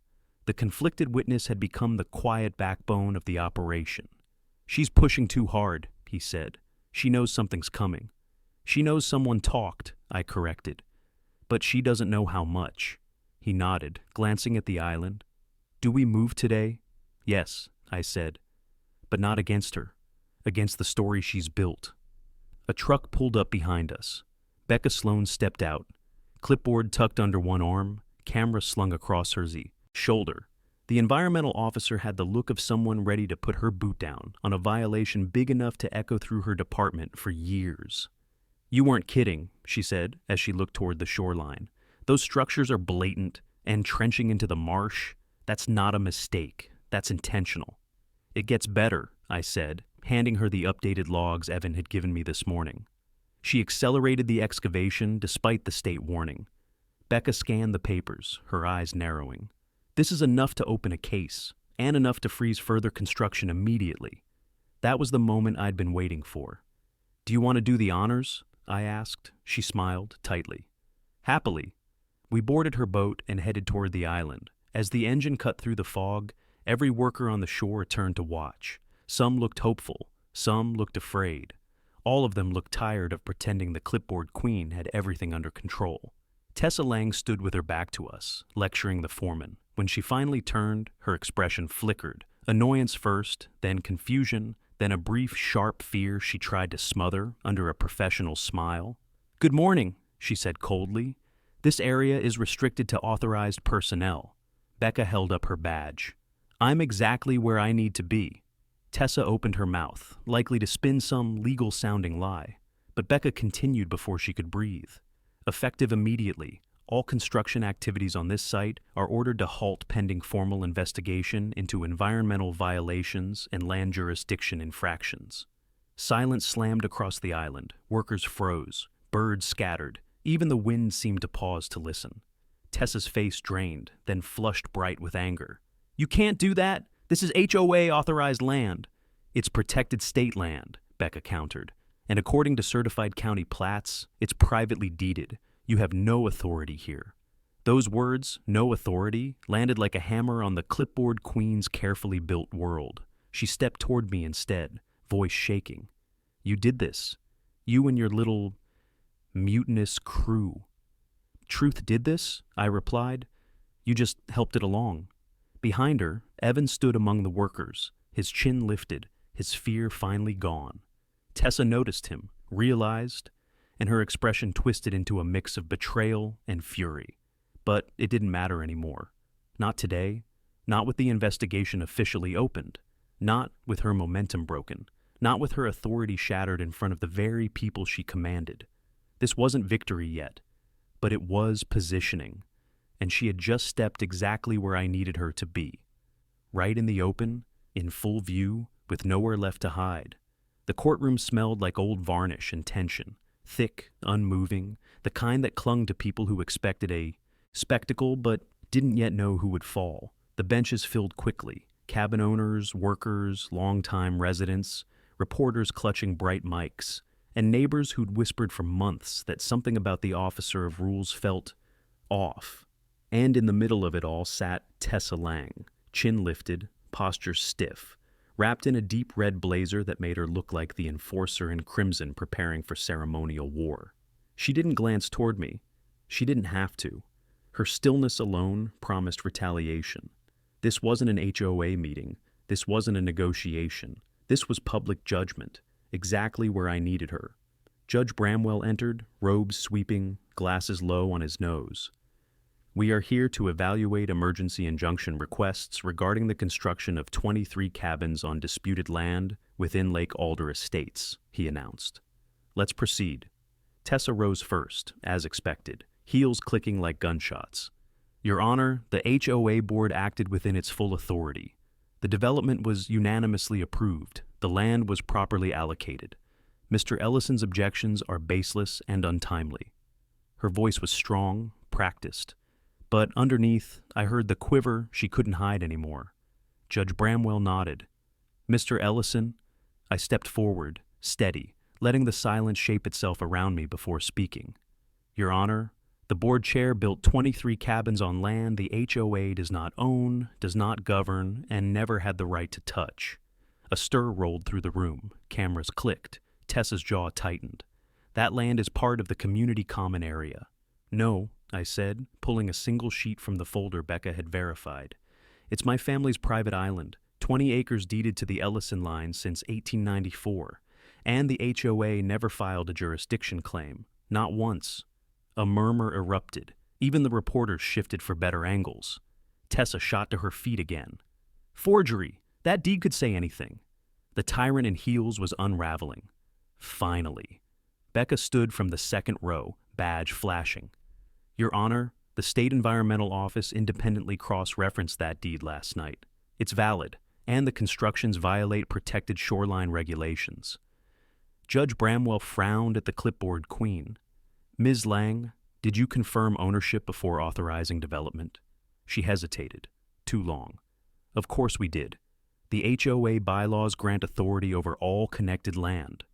The conflicted witness had become the quiet backbone of the operation. "She's pushing too hard," he said. "She knows something's coming." "She knows someone talked," I corrected. "But she doesn't know how much." He nodded, glancing at the island. "Do we move today?" "Yes," I said. "But not against her. Against the story she's built." A truck pulled up behind us. Becca Sloan stepped out. Clipboard tucked under one arm, camera slung across her shoulder. The environmental officer had the look of someone ready to put her boot down on a violation big enough to echo through her department for years. "You weren't kidding," she said as she looked toward the shoreline. "Those structures are blatant, and trenching into the marsh, that's not a mistake. That's intentional." "It gets better," I said, handing her the updated logs Evan had given me this morning. She accelerated the excavation despite the state warning. Becca scanned the papers, her eyes narrowing. "This is enough to open a case, and enough to freeze further construction immediately." That was the moment I'd been waiting for. "Do you want to do the honors?" I asked. She smiled tightly. "Happily." We boarded her boat and headed toward the island. As the engine cut through the fog, every worker on the shore turned to watch. Some looked hopeful, some looked afraid. All of them looked tired of pretending the clipboard queen had everything under control. Tessa Lang stood with her back to us, lecturing the foreman. When she finally turned, her expression flickered. Annoyance first, then confusion, then a brief, sharp fear she tried to smother under a professional smile. "Good morning," she said coldly. "This area is restricted to authorized personnel." Becca held up her badge. "I'm exactly where I need to be." Tessa opened her mouth, likely to spin some legal-sounding lie, but Becca continued before she could breathe. "Effective immediately, all construction activities on this site are ordered to halt pending formal investigation into environmental violations and land jurisdiction infractions." Silence slammed across the island. Workers froze. Birds scattered. Even the wind seemed to pause to listen. Tessa's face drained, then flushed bright with anger. "You can't do that! This is HOA authorized land." "It's protected state land," Becca countered. "And according to certified county plats, it's privately deeded. You have no authority here." Those words, "no authority," landed like a hammer on the clipboard queen's carefully built world. She stepped toward me instead, voice shaking. "You did this. You and your little mutinous crew." "Truth did this," I replied. "You just helped it along." Behind her, Evan stood among the workers, his chin lifted, his fear finally gone. Tessa noticed him, realized, and her expression twisted into a mix of betrayal and fury. But it didn't matter anymore. Not today, not with the investigation officially opened, not with her momentum broken, not with her authority shattered in front of the very people she commanded. This wasn't victory yet, but it was positioning. And she had just stepped exactly where I needed her to be. Right in the open, in full view, with nowhere left to hide. The courtroom smelled like old varnish and tension, thick, unmoving, the kind that clung to people who expected a spectacle but didn't yet know who would fall. The benches filled quickly. Cabin owners, workers, longtime residents, reporters clutching bright mics, and neighbors who'd whispered for months that something about the officer of rules felt off. And in the middle of it all sat Tessa Lang, chin lifted, posture stiff, wrapped in a deep red blazer that made her look like the enforcer in crimson preparing for ceremonial war. She didn't glance toward me. She didn't have to. Her stillness alone promised retaliation. This wasn't an HOA meeting. This wasn't a negotiation. This was public judgment, exactly where I needed her. Judge Bramwell entered, robes sweeping, glasses low on his nose. "We are here to evaluate emergency injunction requests regarding the construction of 23 cabins on disputed land within Lake Alder Estates," he announced. "Let's proceed." Tessa rose first, as expected, heels clicking like gunshots. "Your Honor, the HOA board acted within its full authority. The development was unanimously approved. The land was properly allocated. Mr. Ellison's objections are baseless and untimely." Her voice was strong, practiced. But underneath, I heard the quiver she couldn't hide anymore. Judge Bramwell nodded. "Mr. Ellison?" I stepped forward, steady, letting the silence shape itself around me before speaking. "Your Honor, the board chair built 23 cabins on land the HOA does not own, does not govern, and never had the right to touch." A stir rolled through the room. Cameras clicked. Tessa's jaw tightened. "That land is part of the community common area." "No," I said, pulling a single sheet from the folder Becca had verified. "It's my family's private island, 20 acres deeded to the Ellison line since 1894, and the HOA never filed a jurisdiction claim, not once." A murmur erupted. Even the reporters shifted for better angles. Tessa shot to her feet again. "Forgery! That deed could say anything." The tyrant in heels was unraveling. Finally. Becca stood from the second row, badge flashing. "Your Honor, the State Environmental Office independently cross-referenced that deed last night. It's valid, and the constructions violate protected shoreline regulations." Judge Bramwell frowned at the clipboard queen. "Ms. Lang, did you confirm ownership before authorizing development?" She hesitated. Too long. "Of course we did. The HOA bylaws grant authority over all connected land."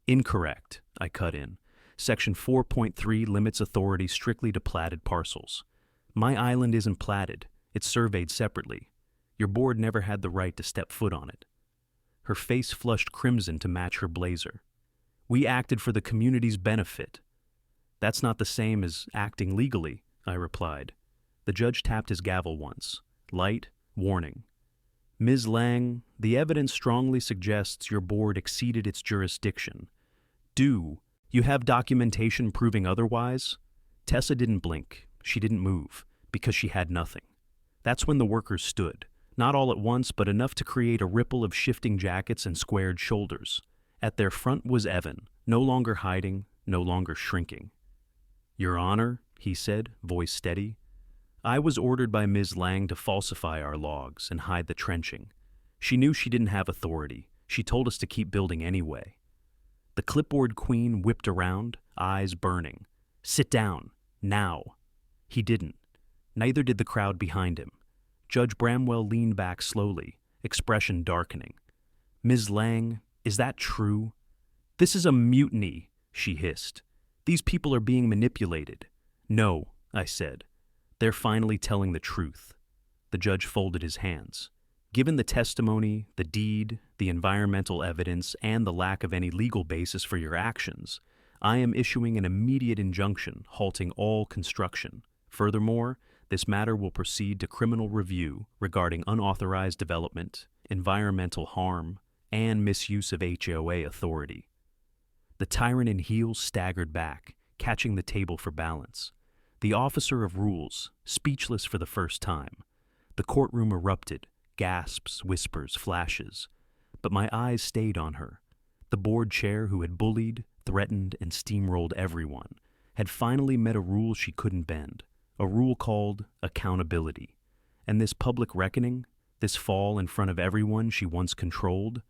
"Incorrect," I cut in. Section 4.3 limits authority strictly to platted parcels. My island isn't platted. It's surveyed separately. Your board never had the right to step foot on it. Her face flushed crimson to match her blazer. "We acted for the community's benefit." "That's not the same as acting legally," I replied. The judge tapped his gavel once. Light, warning. "Ms. Lang, the evidence strongly suggests your board exceeded its jurisdiction. Do you have documentation proving otherwise?" Tessa didn't blink. She didn't move, because she had nothing. That's when the workers stood, not all at once, but enough to create a ripple of shifting jackets and squared shoulders. At their front was Evan, no longer hiding, no longer shrinking. "Your Honor," he said, voice steady, "I was ordered by Ms. Lang to falsify our logs and hide the trenching. She knew she didn't have authority. She told us to keep building anyway." The clipboard queen whipped around, eyes burning. "Sit down. Now." He didn't. Neither did the crowd behind him. Judge Bramwell leaned back slowly, expression darkening. "Ms. Lang, is that true?" "This is a mutiny," she hissed. "These people are being manipulated." "No," I said. "They're finally telling the truth." The judge folded his hands. "Given the testimony, the deed, the environmental evidence, and the lack of any legal basis for your actions, I am issuing an immediate injunction halting all construction. Furthermore, this matter will proceed to criminal review regarding unauthorized development, environmental harm, and misuse of HOA authority." The tyrant in heels staggered back, catching the table for balance. The officer of rules, speechless for the first time. The courtroom erupted, gasps, whispers, flashes. But my eyes stayed on her. The board chair who had bullied, threatened, and steamrolled everyone had finally met a rule she couldn't bend, a rule called accountability. And this public reckoning, this fall in front of everyone she once controlled,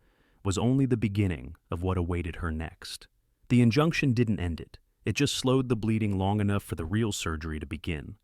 was only the beginning of what awaited her next. The injunction didn't end it. It just slowed the bleeding long enough for the real surgery to begin.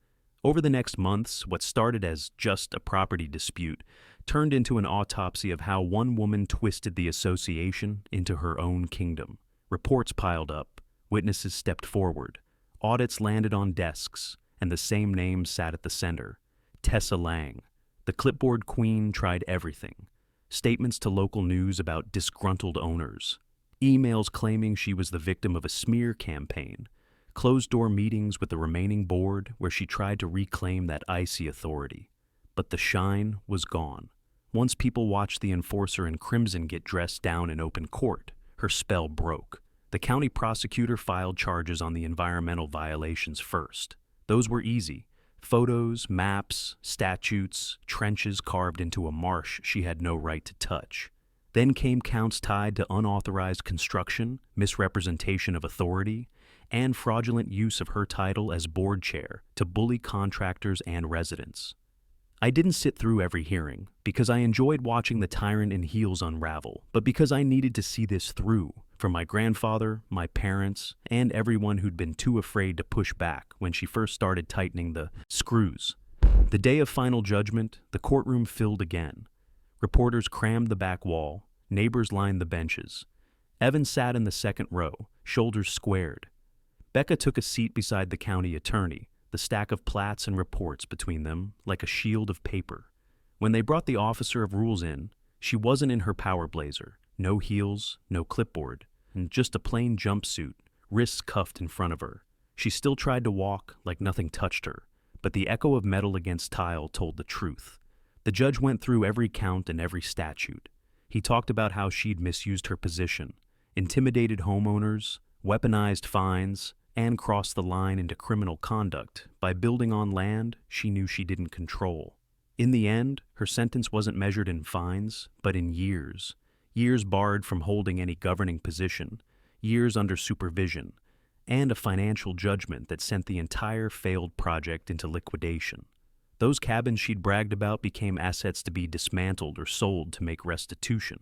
Over the next months, what started as just a property dispute turned into an autopsy of how one woman twisted the association into her own kingdom. Reports piled up, witnesses stepped forward, audits landed on desks, and the same name sat at the center: Tessa Lang. The clipboard queen tried everything. Statements to local news about disgruntled owners, emails claiming she was the victim of a smear campaign, closed-door meetings with the remaining board where she tried to reclaim that icy authority. But the shine was gone. Once people watched the enforcer in crimson get dressed down in open court, her spell broke. The county prosecutor filed charges on the environmental violations first. Those were easy. Photos, maps, statutes, trenches carved into a marsh she had no right to touch. Then came counts tied to unauthorized construction, misrepresentation of authority, and fraudulent use of her title as board chair to bully contractors and residents. I didn't sit through every hearing because I enjoyed watching the tyrant in heels unravel, but because I needed to see this through for my grandfather, my parents, and everyone who'd been too afraid to push back when she first started tightening the screws. The day of final judgment, the courtroom filled again. Reporters crammed the back wall, neighbors lined the benches. Evan sat in the second row, shoulders squared. Becca took a seat beside the county attorney, the stack of plats and reports between them like a shield of paper. When they brought the officer of rules in, she wasn't in her power blazer, no heels, no clipboard, and just a plain jumpsuit, wrists cuffed in front of her. She still tried to walk like nothing touched her, but the echo of metal against tile told the truth. The judge went through every count and every statute. He talked about how she'd misused her position, intimidated homeowners, weaponized fines, and crossed the line into criminal conduct by building on land she knew she didn't control. In the end, her sentence wasn't measured in fines, but in years. Years barred from holding any governing position, years under supervision, and a financial judgment that sent the entire failed project into liquidation. Those cabins she'd bragged about became assets to be dismantled or sold to make restitution.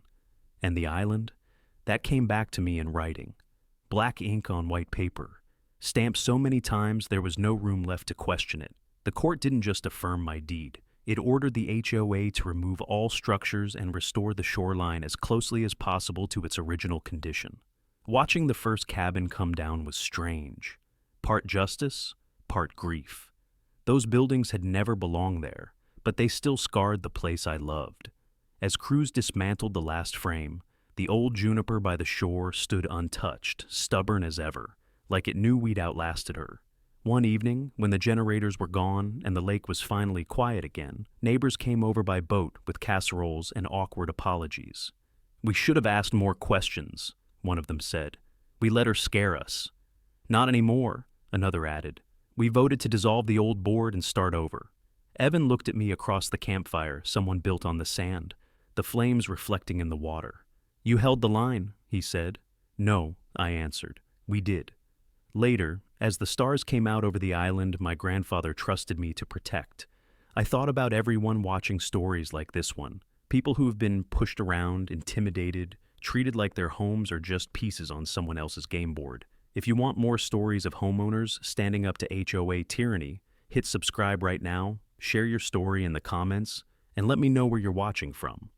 And the island? That came back to me in writing. Black ink on white paper. Stamped so many times there was no room left to question it. The court didn't just affirm my deed. It ordered the HOA to remove all structures and restore the shoreline as closely as possible to its original condition. Watching the first cabin come down was strange. Part justice, part grief. Those buildings had never belonged there, but they still scarred the place I loved. As crews dismantled the last frame, the old juniper by the shore stood untouched, stubborn as ever, like it knew we'd outlasted her. One evening, when the generators were gone and the lake was finally quiet again, neighbors came over by boat with casseroles and awkward apologies. "We should have asked more questions," one of them said. "We let her scare us." "Not anymore," another added. "We voted to dissolve the old board and start over." Evan looked at me across the campfire someone built on the sand, the flames reflecting in the water. "You held the line," he said. "No," I answered. "We did." Later, as the stars came out over the island my grandfather trusted me to protect, I thought about everyone watching stories like this one. People who have been pushed around, intimidated, treated like their homes are just pieces on someone else's game board. If you want more stories of homeowners standing up to HOA tyranny, hit subscribe right now, share your story in the comments, and let me know where you're watching from.